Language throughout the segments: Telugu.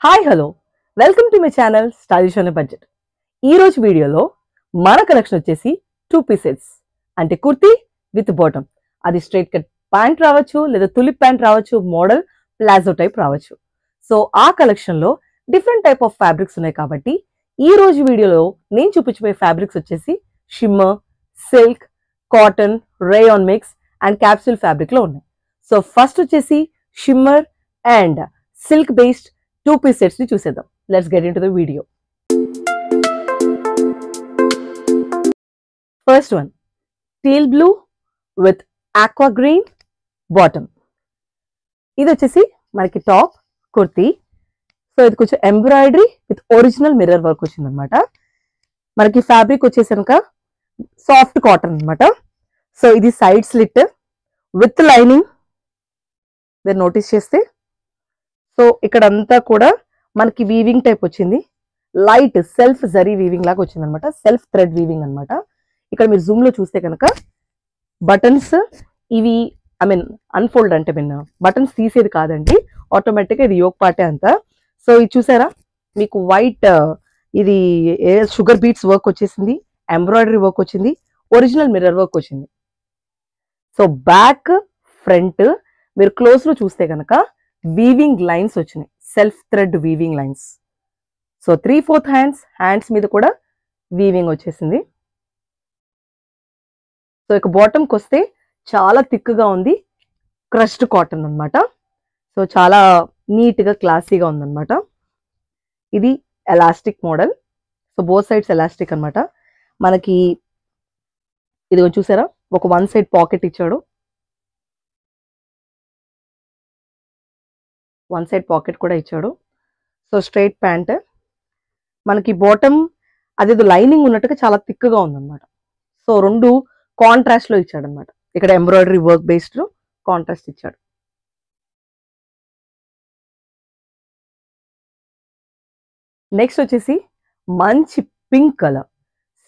Hi hello welcome to my channel stylish అనే బడ్జెట్. ఈ రోజు వీడియోలో మన కలెక్షన్ వచ్చేసి 2-piece సెట్స్ అంటే కుర్తీ విత్ బాటమ్. అది స్ట్రైట్ కట్ ప్యాంట్ రావచ్చు, లేదా తులిప్ ప్యాంట్ రావచ్చు, మోడల్ ప్లాజో టైప్ రావచ్చు. సో ఆ కలెక్షన్ లో డిఫరెంట్ టైప్ ఆఫ్ ఫ్యాబ్రిక్స్ ఉన్నాయి కాబట్టి ఈ రోజు వీడియోలో నేను చూపించబోయే ఫ్యాబ్రిక్స్ వచ్చేసి shimmer, silk, cotton, rayon mix and capsule fabric లో ఉన్నాయి. సో ఫస్ట్ వచ్చేసి shimmer and silk based 2-piece sets ని చూసేద్దాం. Let's get in to the video. First one teal blue with aqua green bottom. ఇది వచ్చేసి మనకి టాప్ కుర్తీ. సో ఇది కొంచెం embroidery with original mirror work వచ్చింది అనమాట. మనకి ఫ్యాబ్రిక్ వచ్చేసరిక సాఫ్ట్ కాటన్ అనమాట. సో ఇది సైడ్ స్లిట్ విత్ లైనింగ్. మీరు నోటీస్ చేస్తే సో ఇక్కడ అంతా కూడా మనకి వీవింగ్ టైప్ వచ్చింది. లైట్ సెల్ఫ్ జరీ వీవింగ్ లాగా వచ్చింది అనమాట. సెల్ఫ్ థ్రెడ్ వీవింగ్ అనమాట. ఇక్కడ మీరు జూమ్ లో చూస్తే కనుక బటన్స్ ఇవి అన్ఫోల్డ్ అంటే బటన్స్ తీసేది కాదండి, ఆటోమేటిక్ గా ఇది యోక్ పార్టే అంతా. సో ఇది చూసారా, మీకు వైట్ ఇది షుగర్ బీట్స్ వర్క్ వచ్చేసింది, ఎంబ్రాయిడరీ వర్క్ వచ్చింది, ఒరిజినల్ మిర్రర్ వర్క్ వచ్చింది. సో బ్యాక్ ఫ్రంట్ మీరు క్లోజ్ లో చూస్తే కనుక వీవింగ్ లైన్స్ వచ్చినాయి, self thread weaving lines. So 3/4 hands మీద కూడా వీవింగ్ వచ్చేసింది. సో ఇక బాటమ్కి వస్తే చాలా థిక్గా ఉంది, క్రష్డ్ కాటన్ అనమాట. సో చాలా నీట్గా క్లాసీగా ఉందన్నమాట. ఇది elastic model. So both sides elastic అనమాట. మనకి ఇది చూసారా, ఒక వన్ సైడ్ పాకెట్ ఇచ్చాడు, వన్ సైడ్ పాకెట్ కూడా ఇచ్చాడు. సో స్ట్రైట్ ప్యాంట్, మనకి బాటమ్ అదేదో లైనింగ్ ఉన్నట్టుగా చాలా థిక్గా ఉందన్నమాట. సో రెండు కాంట్రాస్ట్ లో ఇచ్చాడు అనమాట. ఇక్కడ ఎంబ్రాయిడరీ వర్క్ బేస్డ్ లో కాంట్రాస్ట్ ఇచ్చాడు. నెక్స్ట్ వచ్చేసి మంచి pink colour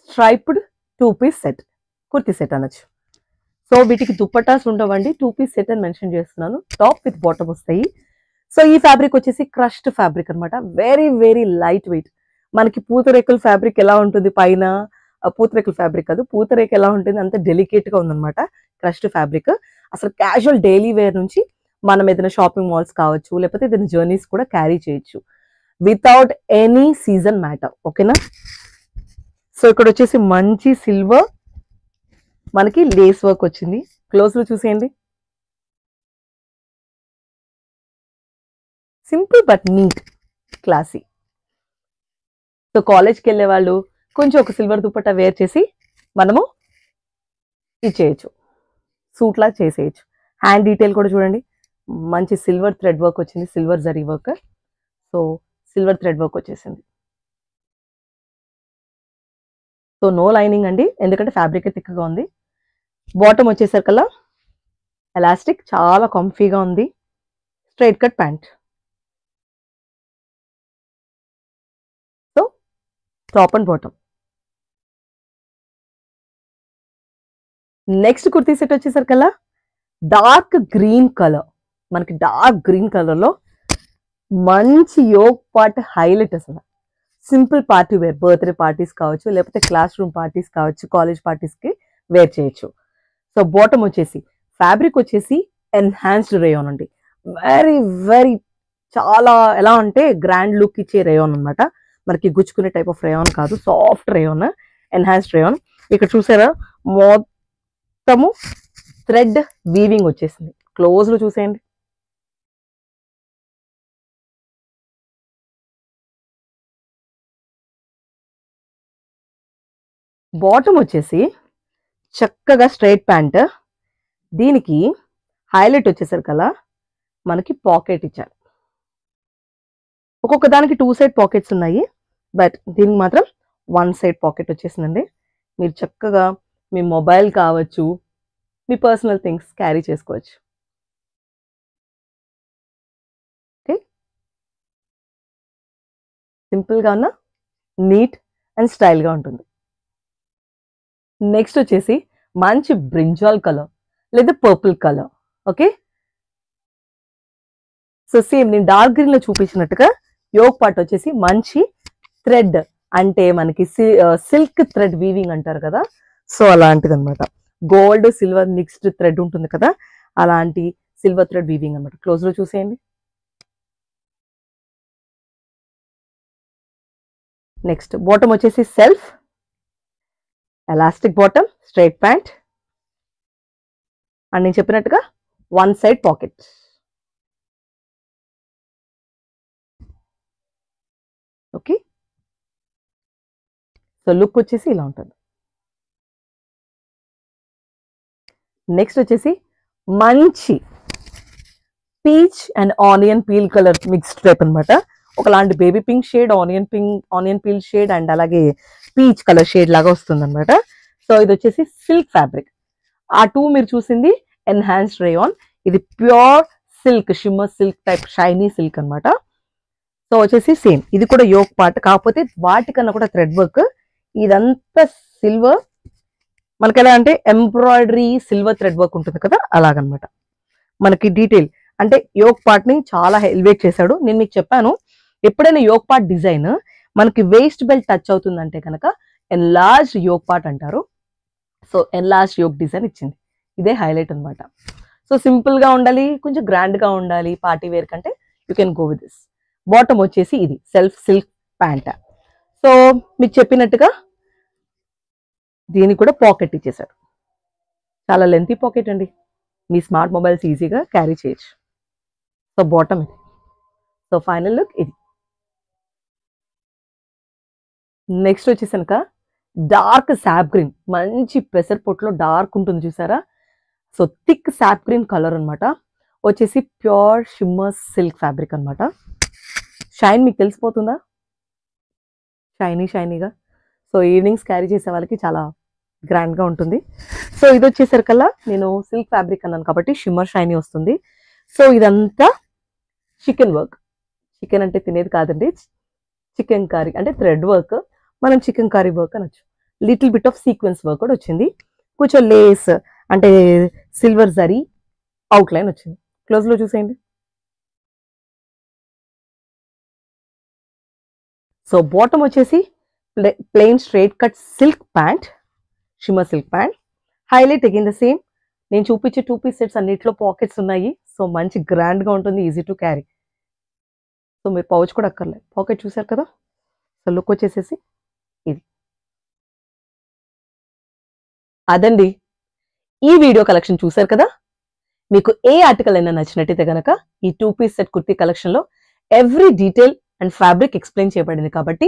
striped 2-piece set, kurti set అనొచ్చు. సో వీటికి దుప్పటాస్ ఉండవండి, 2-piece సెట్ అని మెన్షన్ చేస్తున్నాను. టాప్ విత్ బాటమ్ వస్తాయి. సో ఈ ఫ్యాబ్రిక్ వచ్చేసి క్రష్డ్ ఫ్యాబ్రిక్ అనమాట. Very very light weight. మనకి పూతరేకుల ఫ్యాబ్రిక్ ఎలా ఉంటుంది, పైన పూతరేకుల ఫ్యాబ్రిక్ కాదు, పూతరేకు ఎలా ఉంటుంది అంత డెలికేట్ గా ఉందన్నమాట క్రష్డ్ ఫ్యాబ్రిక్. అసలు క్యాజువల్ డైలీ వేర్ నుంచి మనం ఏదైనా షాపింగ్ మాల్స్ కావచ్చు, లేకపోతే ఏదైనా జర్నీస్ కూడా క్యారీ చేయొచ్చు వితౌట్ ఎనీ సీజన్ మ్యాటర్. ఓకేనా. సో ఇక్కడ వచ్చేసి మంచి సిల్వర్ మనకి లేస్ వర్క్ వచ్చింది. క్లోజ్ లో చూసేయండి. Simple but neat, classy. So కాలేజ్కి వెళ్ళే వాళ్ళు కొంచెం ఒక సిల్వర్ దుపట్టా వేర్ చేసి మనము ఇచ్చేయచ్చు, సూట్ లా చేసేయచ్చు. హ్యాండ్ డీటెయిల్ కూడా చూడండి, మంచి సిల్వర్ థ్రెడ్ వర్క్ వచ్చింది, silver zari work. So silver thread work వచ్చేసింది. సో నో లైనింగ్ అండి, ఎందుకంటే ఫ్యాబ్రిక్ థిక్గా ఉంది. బాటమ్ వచ్చేసరికల్లా ఎలాస్టిక్, చాలా కంఫీగా ఉంది. Straight cut pant. So top and bottom. Next kurti set వచ్చేసరికల్లా డార్క్ గ్రీన్ కలర్. మనకి డార్క్ గ్రీన్ కలర్ లో మంచి యోక్ పార్ట్ హైలైట్. అసలు simple party wear, birthday parties కావచ్చు, లేకపోతే క్లాస్ రూమ్ పార్టీస్ కావచ్చు, కాలేజ్ పార్టీస్ కి వేర్ చేయొచ్చు. సో బాటమ్ వచ్చేసి ఫ్యాబ్రిక్ వచ్చేసి ఎన్హాన్స్డ్ రేయాన్ అండి. వెరీ వెరీ చాలా ఎలా అంటే గ్రాండ్ లుక్ ఇచ్చే రేయాన్ అనమాట. మనకి గుచ్చుకునే టైప్ ఆఫ్ రేయాన్ కాదు, సాఫ్ట్ రేయాన్, ఎన్హాన్స్డ్ రేయాన్. ఇక్కడ చూసారా, మొత్తము థ్రెడ్ వీవింగ్ వచ్చేసింది. క్లోజ్ లో చూసేయండి. బాటమ్ వచ్చేసి చక్కగా స్ట్రైట్ ప్యాంట్. దీనికి హైలైట్ వచ్చేసరికల్లా మనకి పాకెట్ ఇచ్చారు. ఒక్కొక్క దానికి 2 సైడ్ పాకెట్స్ ఉన్నాయి, బట్ దీనికి మాత్రం 1 సైడ్ పాకెట్ వచ్చేసిందండి. మీరు చక్కగా మీ మొబైల్ కావచ్చు, మీ పర్సనల్ థింగ్స్ క్యారీ చేసుకోవచ్చు. ఓకే, సింపుల్గా ఉన్న నీట్ అండ్ స్టైల్గా ఉంటుంది. నెక్స్ట్ వచ్చేసి మంచి బ్రింజాల్ కలర్ లేదా purple colour. Okay, so same నేను డార్క్ గ్రీన్ లో చూపించినట్టుగా యోగ్ పార్ట్ వచ్చేసి మంచి థ్రెడ్, అంటే మనకి సిల్క్ థ్రెడ్ వీవింగ్ అంటారు కదా, సో అలాంటిది అనమాట. గోల్డ్ సిల్వర్ మిక్స్డ్ థ్రెడ్ ఉంటుంది కదా, అలాంటి సిల్వర్ థ్రెడ్ వీవింగ్ అనమాట. క్లోజ్ లో చూసేయండి. నెక్స్ట్ బాటమ్ వచ్చేసి self elastic bottom, straight pant, and నేను చెప్పినట్టుగా one side pocket. Okay, so look వచ్చేసి ఇలా ఉంటుంది. నెక్స్ట్ వచ్చేసి మంచి peach and onion peel colour mixed type అనమాట. ఒకలాంటి baby pink shade, onion peel shade, and అలాగే పీచ్ కలర్ షేడ్ లాగా వస్తుంది అనమాట. సో ఇది వచ్చేసి సిల్క్ ఫ్యాబ్రిక్. ఆ టూ మీరు చూసింది ఎన్హాన్స్డ్ రేయాన్, ఇది pure silk, shimmer silk type shiny silk అనమాట. సో వచ్చేసి సేమ్, ఇది కూడా యోక్ పార్ట్, కాకపోతే వాటికన్నా కూడా థ్రెడ్ వర్క్. ఇదంతా సిల్వర్, మనకి ఎలా అంటే ఎంబ్రాయిడరీ సిల్వర్ థ్రెడ్ వర్క్ ఉంటుంది కదా, అలాగనమాట. మనకి డీటెయిల్ అంటే యోక్ పార్ట్ ని చాలా ఎలివేట్ చేశాడు. నేను మీకు చెప్పాను, ఎప్పుడైనా యోక్ పార్ట్ డిజైన్ మనకి వేస్ట్ బెల్ట్ టచ్ అవుతుందంటే కనుక ఎన్లార్జ్ యోక్ పార్ట్ అంటారు. సో ఎన్లార్జ్ యోక్ డిజైన్ ఇచ్చింది, ఇదే హైలైట్ అనమాట. సో సింపుల్ గా ఉండాలి, కొంచెం గ్రాండ్ గా ఉండాలి పార్టీ వేర్ కంటే, you can go with this. Bottom వచ్చేసి ఇది సెల్ఫ్ సిల్క్ ప్యాంట్. సో మీకు చెప్పినట్టుగా దీనికి కూడా పాకెట్ ఇచ్చేసాడు, చాలా లెంతీ పాకెట్ అండి, మీ స్మార్ట్ మొబైల్స్ ఈజీగా క్యారీ చేయొచ్చు. సో బాటమ్ ఇది. సో ఫైనల్ లుక్ ఇది. నెక్స్ట్ వచ్చేసనక డార్క్ సాప్ గ్రీన్, మంచి పెసర్ పొట్లో డార్క్ ఉంటుంది చూసారా, సో థిక్ సాప్ గ్రీన్ కలర్ అనమాట. వచ్చేసి ప్యూర్ షిమ్మర్ సిల్క్ ఫ్యాబ్రిక్ అనమాట. షైన్ మీకు తెలిసిపోతుందా, షైనీగా. సో ఈవినింగ్స్ క్యారీ చేసే వాళ్ళకి చాలా గ్రాండ్గా ఉంటుంది. సో ఇది వచ్చేసరికల్లా నేను సిల్క్ ఫ్యాబ్రిక్ అన్నాను కాబట్టి షిమ్మర్ షైనీ వస్తుంది. సో ఇదంతా చికెన్ వర్క్, చికెన్ అంటే తినేది కాదండి, చికెన్ కర్రీ అంటే థ్రెడ్ వర్క్, మనం చికెన్ కర్రీ వర్క్ అనొచ్చు. Little bit of sequence work కూడా వచ్చింది, కొంచెం లేస్ అంటే సిల్వర్ జరీ అవుట్లైన్ వచ్చింది. క్లోజ్ లో చూసేయండి. సో బాటమ్ వచ్చేసి plain straight cut silk pant, shimmer silk pant. Highlight again the same, నేను చూపించే 2 పీస్ సెట్స్ అన్నిట్లో పాకెట్స్ ఉన్నాయి. సో మంచి గ్రాండ్ గా ఉంటుంది, ఈజీ టు క్యారీ. సో మీరు పౌచ్ కూడా అక్కర్లేదు, పాకెట్ చూసారు కదా. సో లుక్ వచ్చేసేసి ఇది. అదండి ఈ వీడియో కలెక్షన్ చూసారు కదా. మీకు ఏ ఆర్టికల్ అయినా నచ్చినట్టయితే గనక ఈ 2 పీస్ సెట్ కుర్తీ కలెక్షన్ లో every detail and fabric explain చేయబడింది కాబట్టి,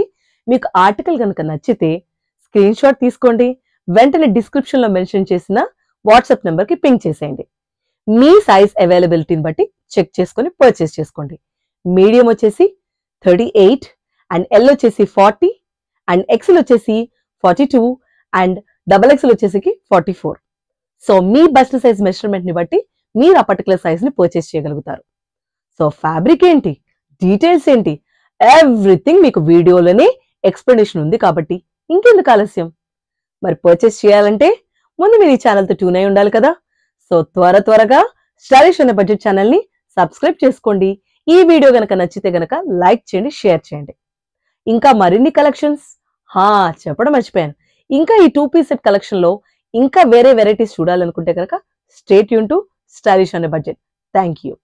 మీకు ఆర్టికల్ కనుక నచ్చితే స్క్రీన్ షాట్ తీసుకోండి, వెంటనే డిస్క్రిప్షన్ లో మెన్షన్ చేసిన వాట్సాప్ నెంబర్ కి పింక్ చేసేయండి. మీ సైజ్ అవైలబిలిటీని బట్టి చెక్ చేసుకొని పర్చేస్ చేసుకోండి. మీడియం వచ్చేసి 38 అండ్ ఎల్ వచ్చేసి 40 అండ్ ఎక్సెల్ వచ్చేసి 42 అండ్ XXL వచ్చేసి 44. సో మీ బస్ట్ సైజ్ మెజర్మెంట్ ని బట్టి మీరు ఆ పర్టికులర్ సైజ్ ని పర్చేస్ చేయగలుగుతారు. సో ఫ్యాబ్రిక్ ఏంటి, డీటెయిల్స్ ఏంటి, ఎవ్రీథింగ్ మీకు వీడియోలోనే ఎక్స్ప్లెనేషన్ ఉంది కాబట్టి ఇంకెందుకు ఆలస్యం. మరి పర్చేస్ చేయాలంటే ముందు మీరు ఈ ఛానల్తో ట్యూన్ అయి ఉండాలి కదా. సో త్వరగా స్టైలిష్ అనే బడ్జెట్ ఛానల్ ని సబ్స్క్రైబ్ చేసుకోండి. ఈ వీడియో గనక నచ్చితే గనక లైక్ చేయండి, షేర్ చేయండి. ఇంకా మరిన్ని కలెక్షన్స్ చెప్పడం మర్చిపోయాను, ఇంకా ఈ 2 పీస్ సెట్ కలెక్షన్ లో ఇంకా వేరే వెరైటీస్ చూడాలనుకుంటే కనుక స్టే ట్యూన్ టు స్టైలిష్ అనే బడ్జెట్. Thank you.